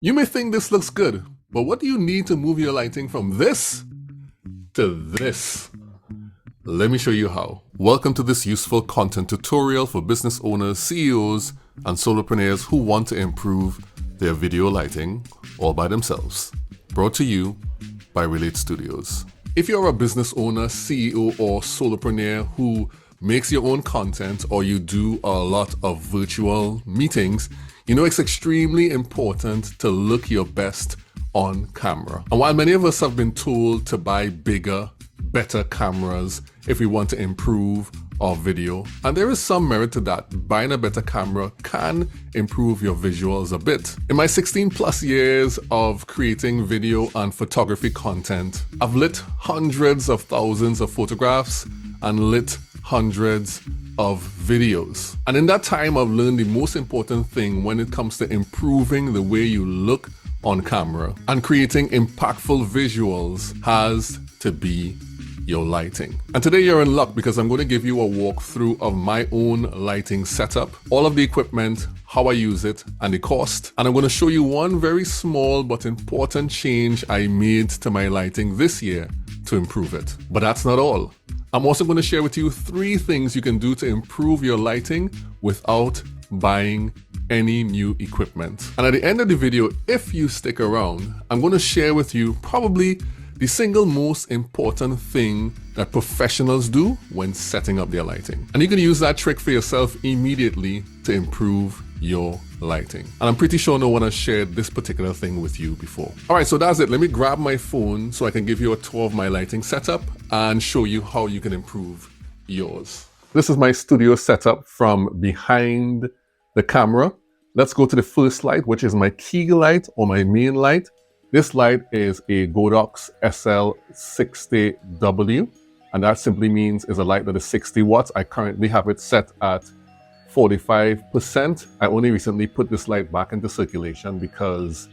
You may think this looks good, but what do you need to move your lighting from this to this? Let me show you how. Welcome to this useful content tutorial for business owners, CEOs, and solopreneurs who want to improve their video lighting all by themselves. Brought to you by Relate Studios. If you're a business owner, CEO, or solopreneur who makes your own content, or you do a lot of virtual meetings, you know it's extremely important to look your best on camera. And while many of us have been told to buy bigger, better cameras if we want to improve our video, and there is some merit to that, buying a better camera can improve your visuals a bit. In my 16 plus years of creating video and photography content, I've lit hundreds of thousands of photographs and lit hundreds of videos. And in that time, I've learned the most important thing when it comes to improving the way you look on camera and creating impactful visuals has to be your lighting. And today you're in luck because I'm going to give you a walkthrough of my own lighting setup, all of the equipment, how I use it, and the cost. And I'm going to show you one very small but important change I made to my lighting this year to improve it. But that's not all. I'm also going to share with you 3 things you can do to improve your lighting without buying any new equipment. And at the end of the video, if you stick around, I'm going to share with you probably the single most important thing that professionals do when setting up their lighting. And you can use that trick for yourself immediately to improve your lighting. And I'm pretty sure no one has shared this particular thing with you before. All right, so that's it. Let me grab my phone so I can give you a tour of my lighting setup and show you how you can improve yours. This is my studio setup from behind the camera. Let's go to the first light, which is my key light or my main light. This light is a Godox SL60W, and that simply means it's a light that is 60 watts. I currently have it set at 45%. I only recently put this light back into circulation because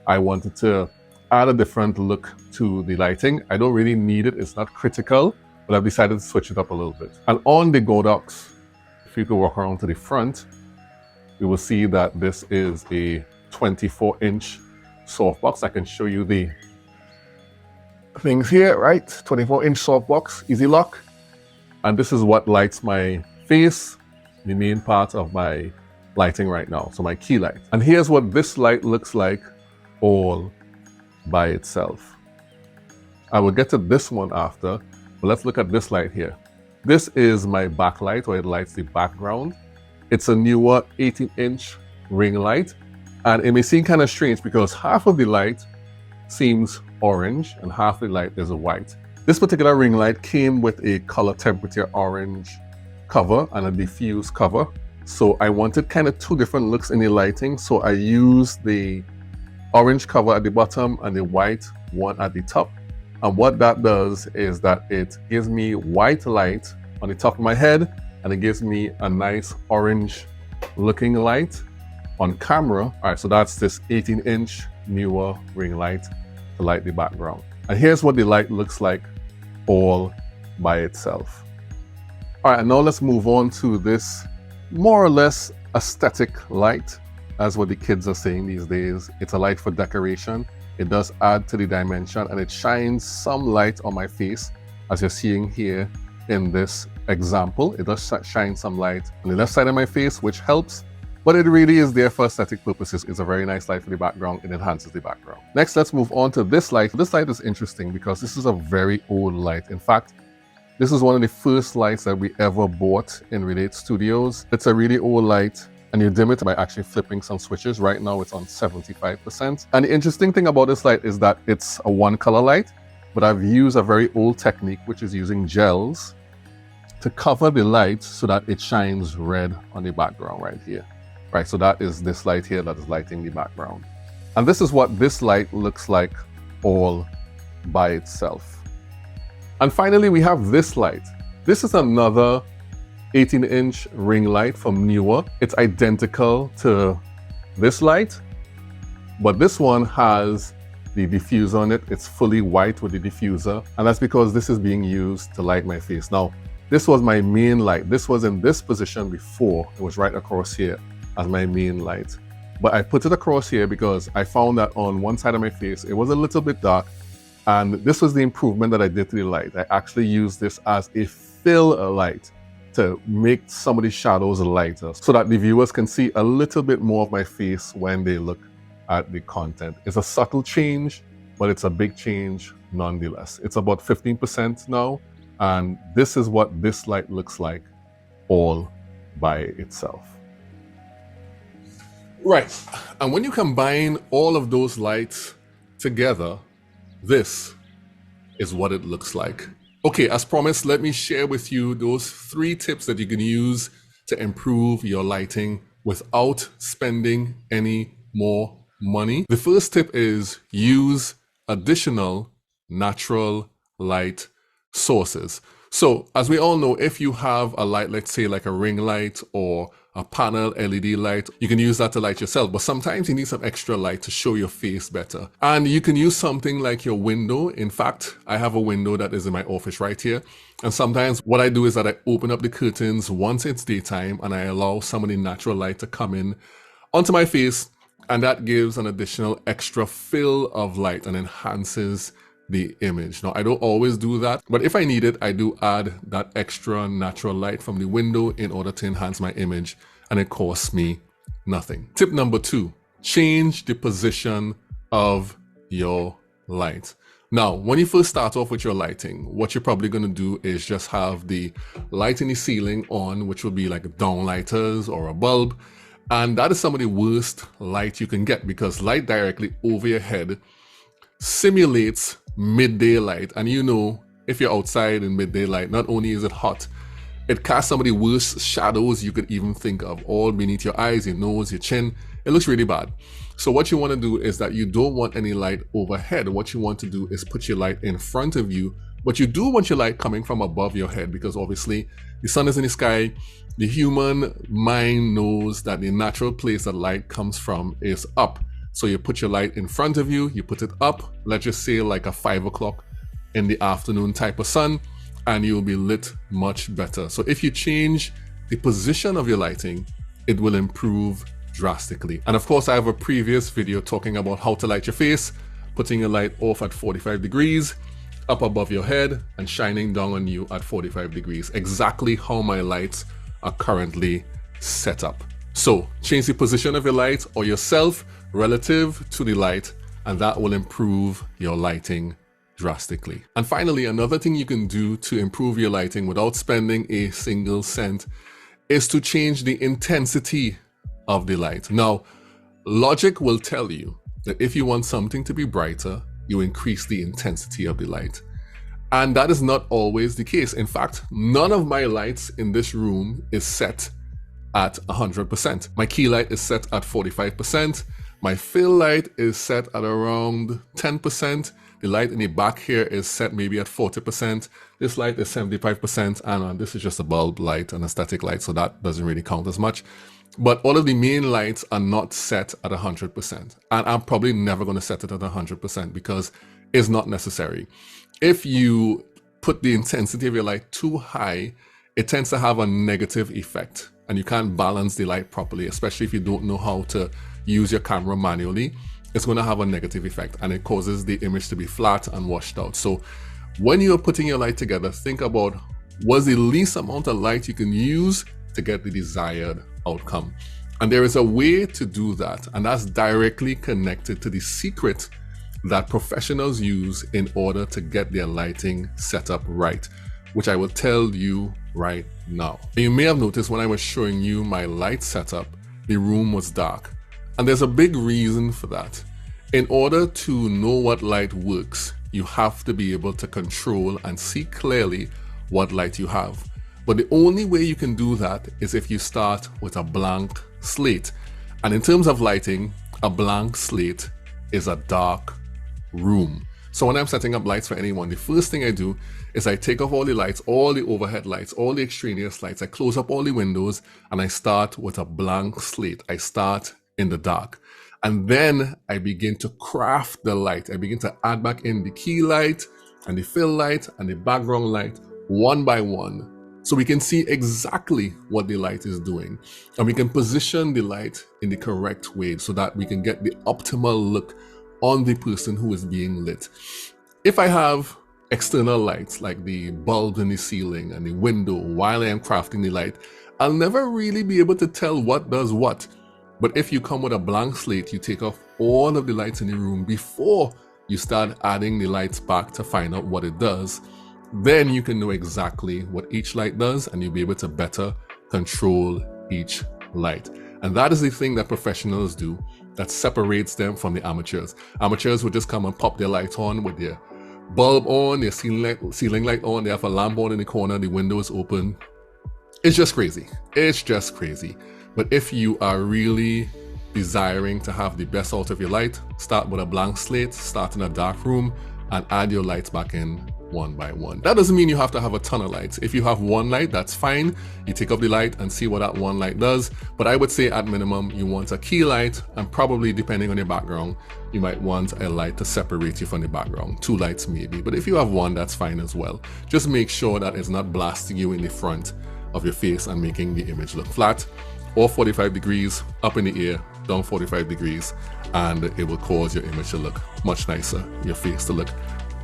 I wanted to add a different look to the lighting. I don't really need it, it's not critical, but I've decided to switch it up a little bit. And on the Godox, if you could walk around to the front, you will see that this is a 24-inch softbox. I can show you the things here, right? 24-inch softbox, easy lock. And this is what lights my face, the main part of my lighting right now. So my key light. And here's what this light looks like all by itself. I will get to this one after, but let's look at this light here. This is my backlight, where it lights the background. It's a newer 18-inch ring light. And it may seem kind of strange because half of the light seems orange and half the light is white. This particular ring light came with a color temperature orange cover and a diffuse cover. So I wanted kind of 2 different looks in the lighting. So I used the orange cover at the bottom and the white one at the top. And what that does is that it gives me white light on the top of my head and it gives me a nice orange looking light on camera. All right, so that's this 18-inch newer ring light to light the background. And here's what the light looks like all by itself. All right, and now let's move on to this more or less aesthetic light, as what the kids are saying these days. It's a light for decoration. It does add to the dimension and it shines some light on my face, as you're seeing here in this example. It does shine some light on the left side of my face, which helps. But it really is there for aesthetic purposes. It's a very nice light for the background. It enhances the background. Next, let's move on to this light. This light is interesting because this is a very old light. In fact, this is one of the first lights that we ever bought in Relate Studios. It's a really old light and you dim it by actually flipping some switches. Right now it's on 75%. And the interesting thing about this light is that it's a 1-color light, but I've used a very old technique, which is using gels to cover the light so that it shines red on the background right here. Right, so that is this light here that is lighting the background. And this is what this light looks like all by itself. And finally, we have this light. This is another 18-inch ring light from Newer. It's identical to this light, but this one has the diffuser on it. It's fully white with the diffuser, and that's because this is being used to light my face. Now, this was my main light. This was in this position before. It was right across here as my main light. But I put it across here because I found that on one side of my face, it was a little bit dark. And this was the improvement that I did to the light. I actually used this as a fill light to make some of the shadows lighter so that the viewers can see a little bit more of my face when they look at the content. It's a subtle change, but it's a big change nonetheless. It's about 15% now, and this is what this light looks like all by itself. Right, and when you combine all of those lights together, this is what it looks like. Okay, as promised, let me share with you those 3 tips that you can use to improve your lighting without spending any more money. The first tip is use additional natural light sources. So as we all know, if you have a light, let's say like a ring light or a panel LED light, you can use that to light yourself. But sometimes you need some extra light to show your face better. And you can use something like your window. In fact, I have a window that is in my office right here. And sometimes what I do is that I open up the curtains once it's daytime and I allow some of the natural light to come in onto my face. And that gives an additional extra fill of light and enhances the image. Now, I don't always do that, but if I need it, I do add that extra natural light from the window in order to enhance my image, and it costs me nothing. Tip number 2, change the position of your light. Now, when you first start off with your lighting, what you're probably going to do is just have the light in the ceiling on, which will be like downlighters or a bulb. And that is some of the worst light you can get because light directly over your head simulates midday light. And you know, if you're outside in midday light, not only is it hot, it casts some of the worst shadows you could even think of, all beneath your eyes, your nose, your chin. It looks really bad. So what you want to do is that you don't want any light overhead. What you want to do is put your light in front of you, but you do want your light coming from above your head because obviously the sun is in the sky. The human mind knows that the natural place that light comes from is up. So you put your light in front of you, you put it up, let's just say like a 5 o'clock in the afternoon type of sun, and you'll be lit much better. So if you change the position of your lighting, it will improve drastically. And of course, I have a previous video talking about how to light your face, putting your light off at 45 degrees, up above your head, and shining down on you at 45 degrees. Exactly how my lights are currently set up. So change the position of your light or yourself relative to the light, and that will improve your lighting drastically. And finally, another thing you can do to improve your lighting without spending a single cent is to change the intensity of the light. Now, logic will tell you that if you want something to be brighter, you increase the intensity of the light. And that is not always the case. In fact, none of my lights in this room is set at 100%. My key light is set at 45%. My fill light is set at around 10%. The light in the back here is set maybe at 40%. This light is 75%, and this is just a bulb light, an aesthetic light, so that doesn't really count as much. But all of the main lights are not set at 100%. And I'm probably never going to set it at 100% because it's not necessary. If you put the intensity of your light too high, it tends to have a negative effect, and you can't balance the light properly, especially if you don't know how to use your camera manually. It's going to have a negative effect, and it causes the image to be flat and washed out. So when you're putting your light together, think about what's the least amount of light you can use to get the desired outcome. And there is a way to do that, and that's directly connected to the secret that professionals use in order to get their lighting set up right, which I will tell you right now. You may have noticed when I was showing you my light setup, the room was dark. And there's a big reason for that. In order to know what light works, you have to be able to control and see clearly what light you have. But the only way you can do that is if you start with a blank slate. And in terms of lighting, a blank slate is a dark room. So when I'm setting up lights for anyone, the first thing I do is I take off all the lights, all the overhead lights, all the extraneous lights. I close up all the windows and I start with a blank slate. I start in the dark. And then I begin to craft the light. I begin to add back in the key light and the fill light and the background light one by one So we can see exactly what the light is doing, and we can position the light in the correct way so that we can get the optimal look on the person who is being lit. If I have external lights like the bulbs in the ceiling and the window while I am crafting the light, I'll never really be able to tell what does what. But if you come with a blank slate, you take off all of the lights in the room before you start adding the lights back to find out what it does, then you can know exactly what each light does, and you'll be able to better control each light. And that is the thing that professionals do that separates them from the amateurs. Amateurs would just come and pop their light on with their bulb on, their ceiling light on, they have a lamp on in the corner, the window is open. It's just crazy. It's just crazy. But if you are really desiring to have the best out of your light, start with a blank slate, start in a dark room, and add your lights back in one by one. That doesn't mean you have to have a ton of lights. If you have one light, that's fine. You take up the light and see what that one light does. But I would say at minimum, you want a key light, and probably depending on your background, you might want a light to separate you from the background. 2 lights maybe, but if you have one, that's fine as well. Just make sure that it's not blasting you in the front of your face and making the image look flat, or 45 degrees up in the air, down 45 degrees, and it will cause your image to look much nicer, your face to look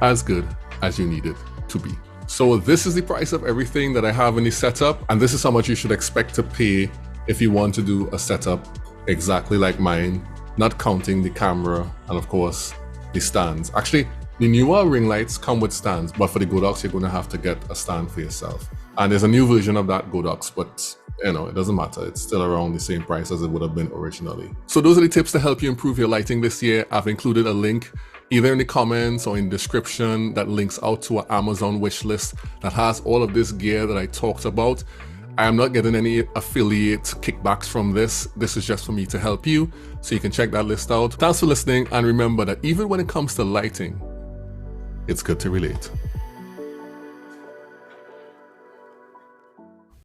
as good as you need it to be. So this is the price of everything that I have in the setup, and this is how much you should expect to pay if you want to do a setup exactly like mine, not counting the camera and of course the stands. Actually, the newer ring lights come with stands, but for the Godox, you're going to have to get a stand for yourself. And there's a new version of that Godox, but you know, it doesn't matter. It's still around the same price as it would have been originally. So those are the tips to help you improve your lighting this year. I've included a link either in the comments or in the description that links out to an Amazon wish list that has all of this gear that I talked about. I am not getting any affiliate kickbacks from this. This is just for me to help you, so you can check that list out. Thanks for listening, and remember that even when it comes to lighting, it's good to relate.